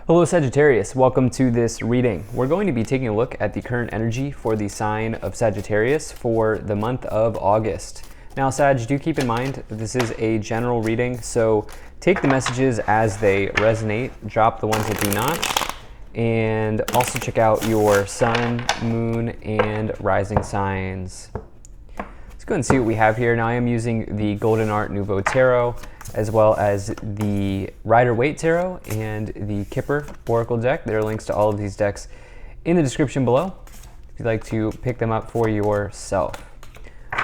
Hello Sagittarius, welcome to this reading. We're going to be taking a look at the current energy for the sign of Sagittarius for the month of August. Now Sag, do keep in mind that this is a general reading, so take the messages as they resonate, drop the ones that do not, and also check out your sun, moon, and rising signs. Let's go and see what we have here. Now I am using the Golden Art Nouveau Tarot, as well as the Rider-Waite Tarot and the Kipper Oracle deck. There are links to all of these decks in the description below if you'd like to pick them up for yourself.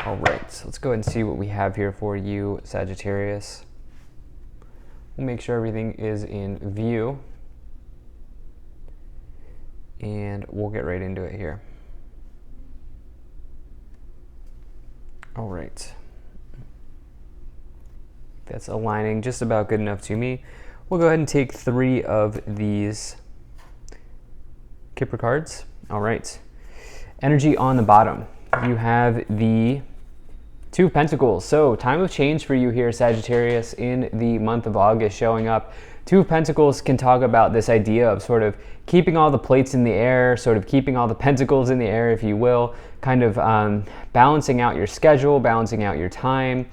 All right, so let's go ahead and see what we have here for you, Sagittarius. We'll make sure everything is in view, and we'll get right into it here. All right. That's aligning just about good enough to me. We'll go ahead and take 3 of these Kipper cards. All right. Energy on the bottom. You have the 2 of Pentacles. So time of change for you here, Sagittarius, in the month of August showing up. 2 of Pentacles can talk about this idea of sort of keeping all the plates in the air, sort of keeping all the pentacles in the air, if you will, kind of balancing out your schedule, balancing out your time.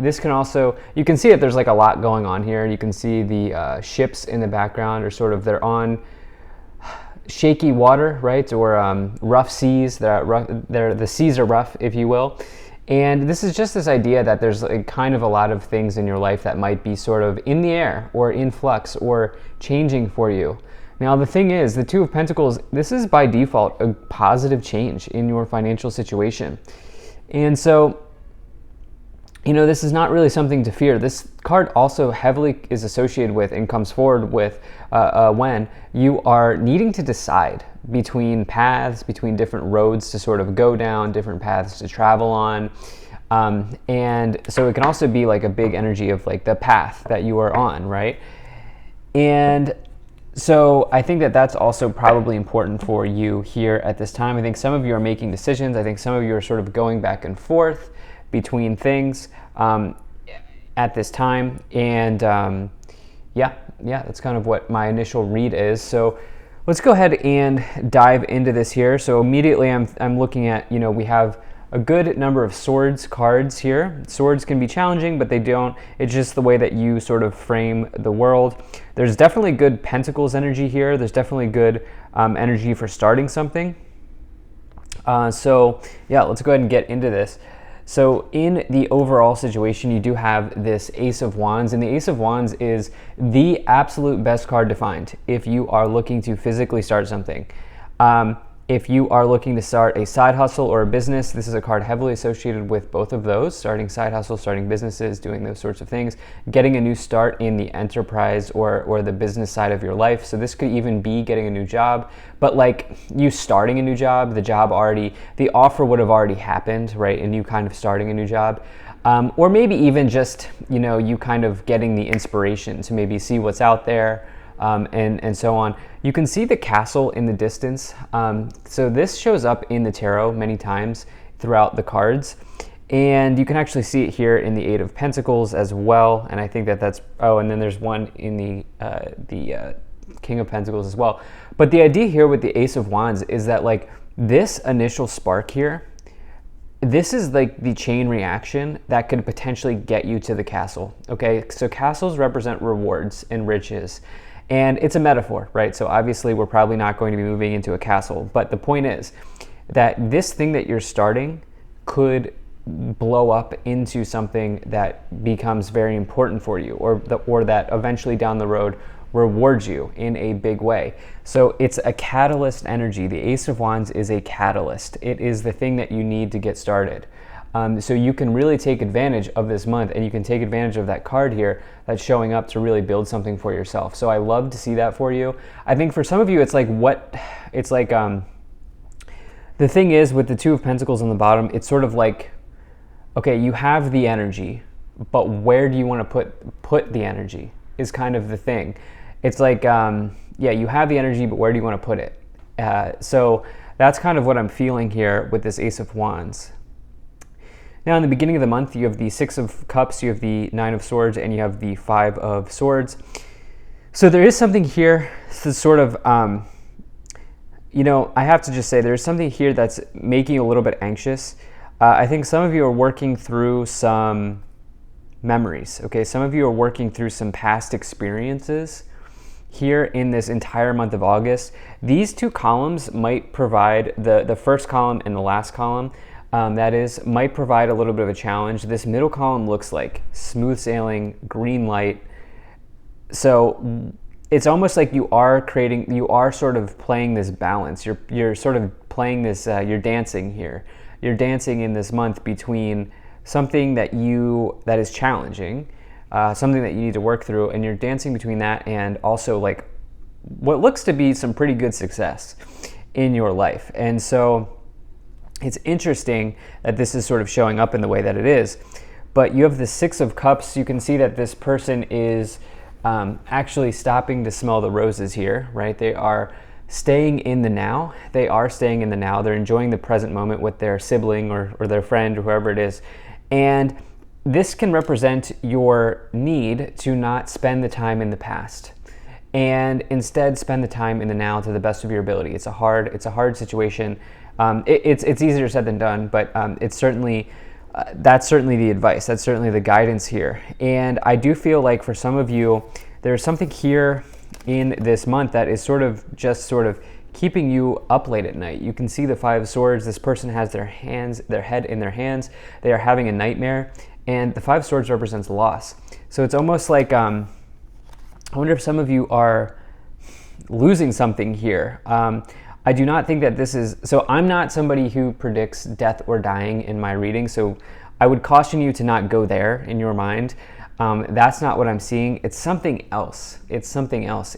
This can also, you can see that there's like a lot going on here. You can see the ships in the background are sort of, they're on shaky water, right? Or rough seas. The seas are rough, if you will. And this is just this idea that there's kind of a lot of things in your life that might be sort of in the air or in flux or changing for you. Now, the thing is, the 2 of Pentacles, this is by default a positive change in your financial situation. And so, you know, this is not really something to fear. This card also heavily is associated with and comes forward with when you are needing to decide between paths, between different roads to sort of go down, different paths to travel on. And so it can also be like a big energy of like the path that you are on, right? And so I think that that's also probably important for you here at this time. I think some of you are making decisions. I think some of you are sort of going back and forth between things at this time, and yeah, that's kind of what my initial read is. So let's go ahead and dive into this here. So immediately I'm looking at, you know, we have a good number of swords cards here. Swords can be challenging, but they don't. It's just the way that you sort of frame the world. There's definitely good pentacles energy here. There's definitely good energy for starting something. So yeah, let's go ahead and get into this. So in the overall situation, you do have this Ace of Wands, and the Ace of Wands is the absolute best card to find if you are looking to physically start something. If you are looking to start a side hustle or a business, this is a card heavily associated with both of those, starting side hustles, starting businesses, doing those sorts of things, getting a new start in the enterprise or the business side of your life. So this could even be getting a new job, but like you starting a new job, the offer would have already happened, right? And you kind of starting a new job. Or maybe even just, you know, you kind of getting the inspiration to maybe see what's out there. And so on. You can see the castle in the distance. So this shows up in the tarot many times throughout the cards. And you can actually see it here in the 8 of Pentacles as well. And I think that that's, oh, and then there's one in the King of Pentacles as well. But the idea here with the Ace of Wands is that like this initial spark here, this is like the chain reaction that could potentially get you to the castle, okay? So castles represent rewards and riches. And it's a metaphor, right? So obviously we're probably not going to be moving into a castle, but the point is that this thing that you're starting could blow up into something that becomes very important for you, or that eventually down the road rewards you in a big way. So it's a catalyst energy. The Ace of Wands is a catalyst. It is the thing that you need to get started. So you can really take advantage of this month, and you can take advantage of that card here that's showing up to really build something for yourself. So I love to see that for you. I think for some of you, it's like the thing is with the 2 of Pentacles on the bottom, it's sort of like, okay, you have the energy, but where do you want to put the energy is kind of the thing. It's like, yeah, you have the energy, but where do you want to put it? So that's kind of what I'm feeling here with this Ace of Wands. Now, in the beginning of the month, you have the 6 of Cups, you have the 9 of Swords, and you have the 5 of Swords. So there is something here that's sort of, I have to just say there's something here that's making you a little bit anxious. I think some of you are working through some memories, okay? Some of you are working through some past experiences here in this entire month of August. These two columns might provide, the first column and the last column, might provide a little bit of a challenge. This middle column looks like smooth sailing, green light. So it's almost like you are sort of playing this balance. You're sort of playing this, you're dancing here. You're dancing in this month between something that is challenging, something that you need to work through, and you're dancing between that and also like what looks to be some pretty good success in your life. And so it's interesting that this is sort of showing up in the way that it is. But you have the Six of Cups. You can see that this person is actually stopping to smell the roses here, right? They are staying in the now. They are staying in the now. They're enjoying the present moment with their sibling or their friend or whoever it is. And this can represent your need to not spend the time in the past and instead spend the time in the now to the best of your ability. It's a hard situation. It's easier said than done, but it's certainly that's certainly the advice. That's certainly the guidance here. And I do feel like for some of you, there's something here in this month that is sort of keeping you up late at night. You can see the Five of Swords. This person has their head in their hands. They are having a nightmare, and the Five of Swords represents loss. So it's almost like I wonder if some of you are losing something here. I do not think that this is, so I'm not somebody who predicts death or dying in my reading, so I would caution you to not go there in your mind. That's not what I'm seeing. It's something else. It's something else.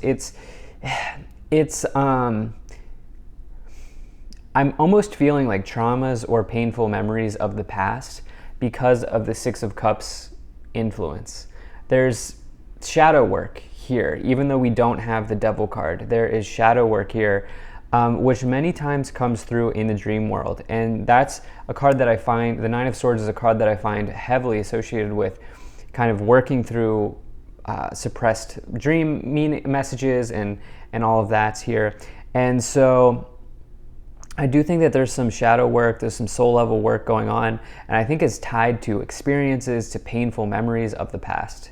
I'm almost feeling like traumas or painful memories of the past because of the Six of Cups influence. There's shadow work here, even though we don't have the Devil card. There is shadow work here, which many times comes through in the dream world. And that's a card that I find, the Nine of Swords is a card that I find heavily associated with kind of working through suppressed dream messages and all of that's here. And so I do think that there's some shadow work, there's some soul level work going on, and I think it's tied to experiences, to painful memories of the past.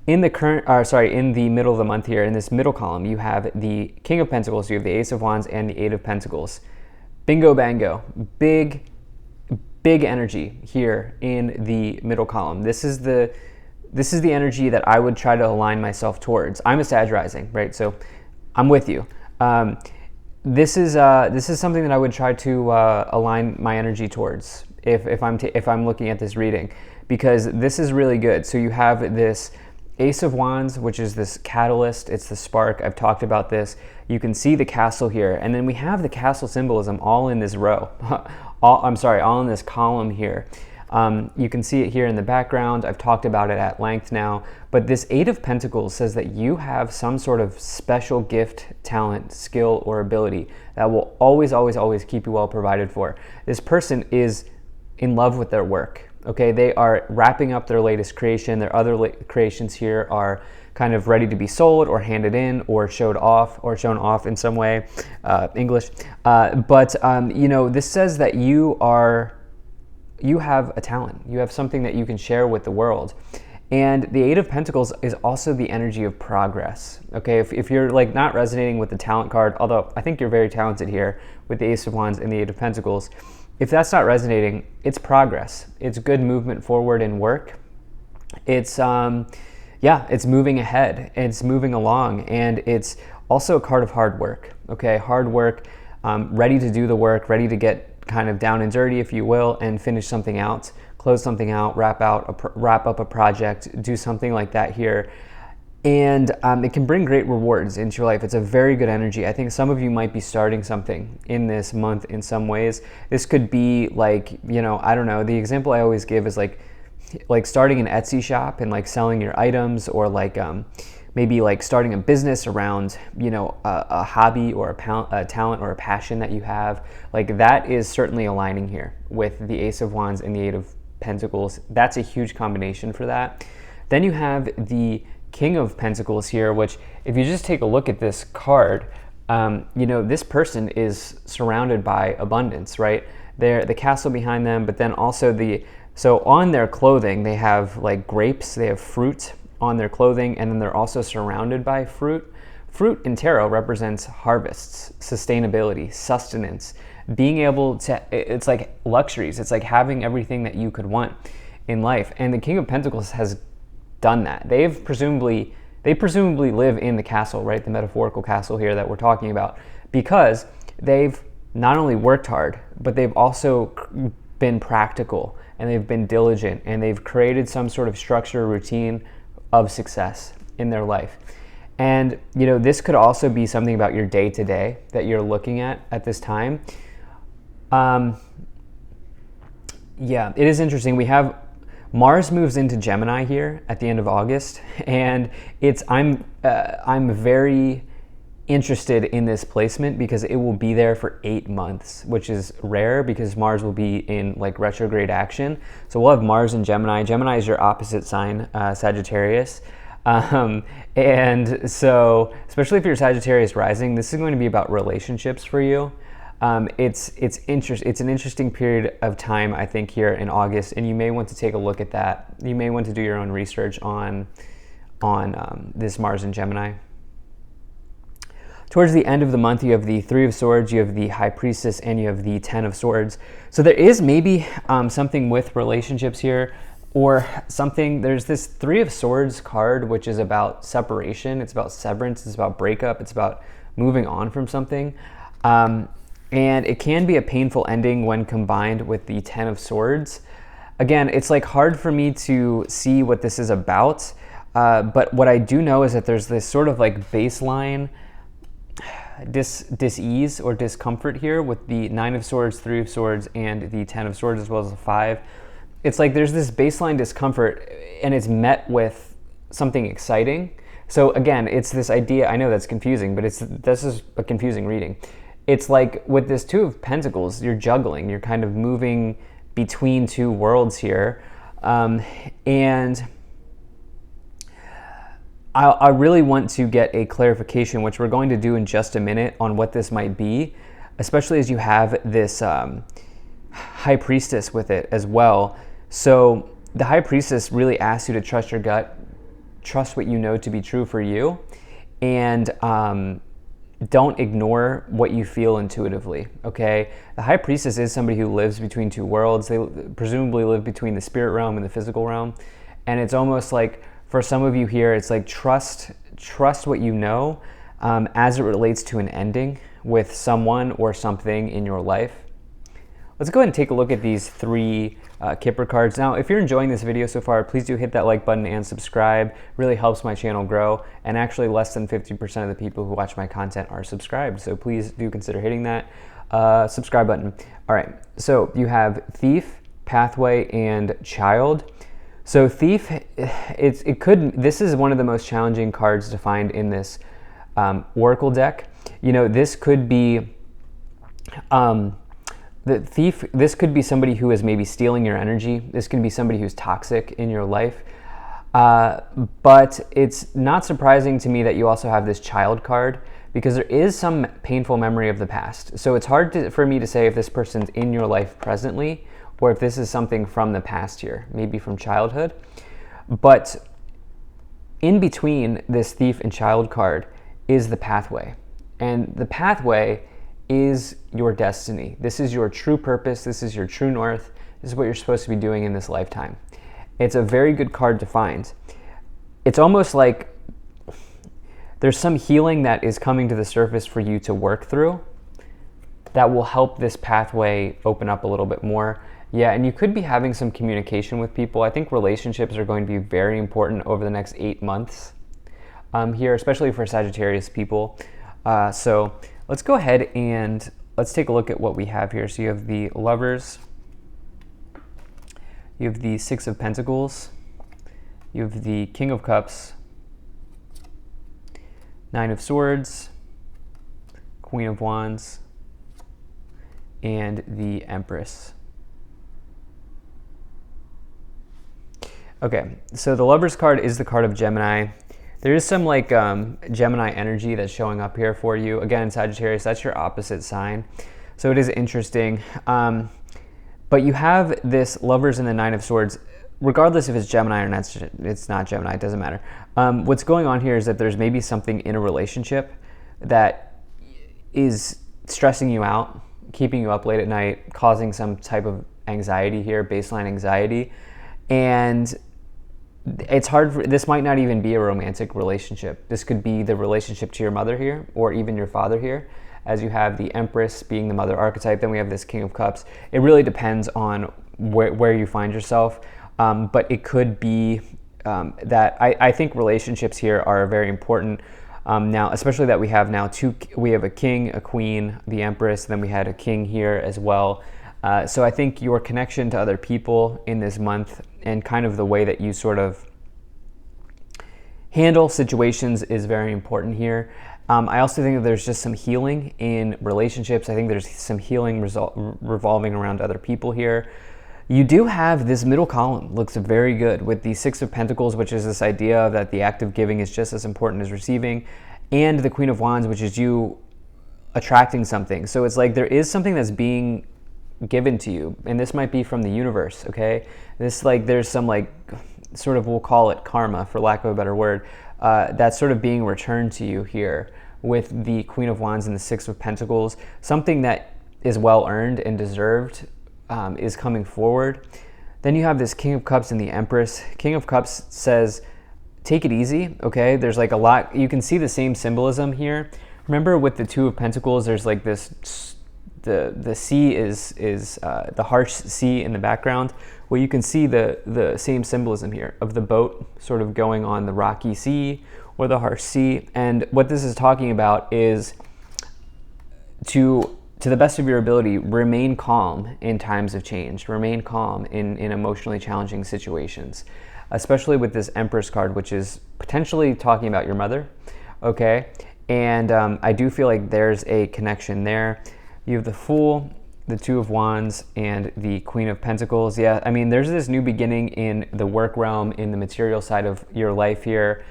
In the middle of the month here, in this middle column, you have the King of Pentacles, you have the Ace of Wands, and the Eight of Pentacles. Bingo bango. Big energy here in the middle column. This is the energy that I would try to align myself towards. I'm a Sag rising, right? So I'm with you. This is something that I would try to align my energy towards if I'm looking at this reading, because this is really good. So you have this Ace of Wands, which is this catalyst. It's the spark. I've talked about this. You can see the castle here, and then we have the castle symbolism all in this row. all in this column here. You can see it here in the background. I've talked about it at length now, but this Eight of Pentacles says that you have some sort of special gift, talent, skill, or ability that will always, always, always keep you well provided for. This person is in love with their work. Okay, they are wrapping up their latest creation. Their other creations here are kind of ready to be sold or handed in or shown off in some way, English. But this says that you have a talent. You have something that you can share with the world. And the Eight of Pentacles is also the energy of progress. Okay, if you're like not resonating with the talent card, although I think you're very talented here with the Ace of Wands and the Eight of Pentacles, if that's not resonating, it's progress. It's good movement forward in work. It's it's moving ahead. It's moving along, and it's also a card of hard work. Okay, hard work, ready to do the work, ready to get kind of down and dirty, if you will, and finish something out, close something out, wrap up a project, do something like that here. And it can bring great rewards into your life. It's a very good energy. I think some of you might be starting something in this month in some ways. This could be like, I don't know, the example I always give is like starting an Etsy shop and like selling your items, or like maybe like starting a business around, a hobby or a talent or a passion that you have. Like that is certainly aligning here with the Ace of Wands and the Eight of Pentacles. That's a huge combination for that. Then you have the King of Pentacles here, which if you just take a look at this card, you know, this person is surrounded by abundance, right? They're the castle behind them, but then also so on their clothing, they have like grapes, they have fruit on their clothing, and then they're also surrounded by fruit. Fruit in tarot represents harvests, sustainability, sustenance, being able to, it's like luxuries. It's like having everything that you could want in life. And the King of Pentacles has done that. They presumably live in the castle, right? The metaphorical castle here that we're talking about, because they've not only worked hard, but they've also been practical, and they've been diligent, and they've created some sort of structure, routine of success in their life. And, you know, this could also be something about your day-to-day that you're looking at this time. Yeah, it is interesting. We have Mars moves into Gemini here at the end of August, and I'm very interested in this placement because it will be there for 8 months, which is rare because Mars will be in like retrograde action. So we'll have Mars in Gemini. Gemini is your opposite sign, Sagittarius. And so, especially if you're Sagittarius rising, this is going to be about relationships for you. It's an interesting period of time, I think, here in August, and you may want to take a look at that. You may want to do your own research on this Mars in Gemini. Towards the end of the month, you have the Three of Swords, you have the High Priestess, and you have the Ten of Swords. So there is maybe something with relationships here, or something. There's this Three of Swords card, which is about separation. It's about severance. It's about breakup. It's about moving on from something. And it can be a painful ending when combined with the Ten of Swords. Again, it's like hard for me to see what this is about. But what I do know is that there's this sort of like baseline dis-ease or discomfort here with the Nine of Swords, Three of Swords, and the Ten of Swords, as well as the Five. It's like there's this baseline discomfort, and it's met with something exciting. So again, it's this idea, I know that's confusing, but this is a confusing reading. It's like with this Two of Pentacles, you're juggling, you're kind of moving between two worlds here. And I really want to get a clarification, which we're going to do in just a minute, on what this might be, especially as you have this High Priestess with it as well. So the High Priestess really asks you to trust your gut, trust what you know to be true for you, and don't ignore what you feel intuitively, okay? The High Priestess is somebody who lives between two worlds. They presumably live between the spirit realm and the physical realm. And it's almost like, for some of you here, it's like trust what you know as it relates to an ending with someone or something in your life. Let's go ahead and take a look at these three Kipper cards. Now, if you're enjoying this video so far, please do hit that like button and subscribe. Really helps my channel grow. And actually, less than 50% of the people who watch my content are subscribed. So please do consider hitting that subscribe button. All right, so you have Thief, Pathway, and Child. So Thief, this is one of the most challenging cards to find in this Oracle deck. You know, this could be, the Thief, this could be somebody who is maybe stealing your energy. This can be somebody who's toxic in your life. But it's not surprising to me that you also have this Child card, because there is some painful memory of the past. So it's hard for me to say if this person's in your life presently, or if this is something from the past here, maybe from childhood. But in between this Thief and Child card is the Pathway. And the Pathway is your destiny. This is your true purpose. This is your true north. This is what you're supposed to be doing in this lifetime. It's a very good card to find. It's almost like there's some healing that is coming to the surface for you to work through that will help this pathway open up a little bit more. Yeah, and you could be having some communication with people. I think relationships are going to be very important over the next 8 months here, especially for Sagittarius people. So let's go ahead and let's take a look at what we have here. So you have the Lovers, you have the Six of Pentacles, you have the King of Cups, Nine of Swords, Queen of Wands, and the Empress. Okay, so the Lovers card is the card of Gemini. There is some like Gemini energy that's showing up here for you. Again, Sagittarius, that's your opposite sign. So it is interesting. But you have this Lovers and the Nine of Swords, regardless if it's Gemini or not, it's not Gemini, it doesn't matter. What's going on here is that there's maybe something in a relationship that is stressing you out, keeping you up late at night, causing some type of anxiety here, baseline anxiety. And it's hard this might not even be a romantic relationship. This could be the relationship to your mother here, or even your father here, as you have the Empress being the mother archetype. Then we have this King of Cups. It really depends on where you find yourself, but it could be that I think relationships here are very important now, especially that we have now we have a king, a queen, the Empress, then we had a king here as well. So I think your connection to other people in this month and kind of the way that you sort of handle situations is very important here. I also think that there's just some healing in relationships. I think there's some healing revolving around other people here. You do have this middle column, looks very good, with the Six of Pentacles, which is this idea that the act of giving is just as important as receiving, and the Queen of Wands, which is you attracting something. So it's like there is something that's being given to you, and this might be from the universe, okay? This, like, there's some, like, sort of, we'll call it karma, for lack of a better word, that's sort of being returned to you here with the Queen of Wands and the Six of Pentacles. Something that is well earned and deserved is coming forward. Then you have this King of Cups and the Empress. King of Cups says, take it easy, okay? There's like a lot, you can see the same symbolism here. Remember with the Two of Pentacles, there's like this, the sea is the harsh sea in the background. Well, you can see the same symbolism here of the boat sort of going on the rocky sea or the harsh sea. And what this is talking about is to the best of your ability, remain calm in times of change, remain calm in emotionally challenging situations, especially with this Empress card, which is potentially talking about your mother, okay? And I do feel like there's a connection there. You have the Fool, the Two of Wands, and the Queen of Pentacles. Yeah, I mean, there's this new beginning in the work realm, in the material side of your life here.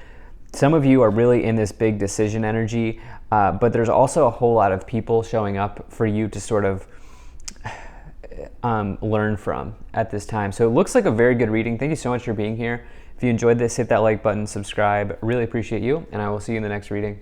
Some of you are really in this big decision energy, but there's also a whole lot of people showing up for you to sort of learn from at this time. So it looks like a very good reading. Thank you so much for being here. If you enjoyed this, hit that like button, subscribe. Really appreciate you, and I will see you in the next reading.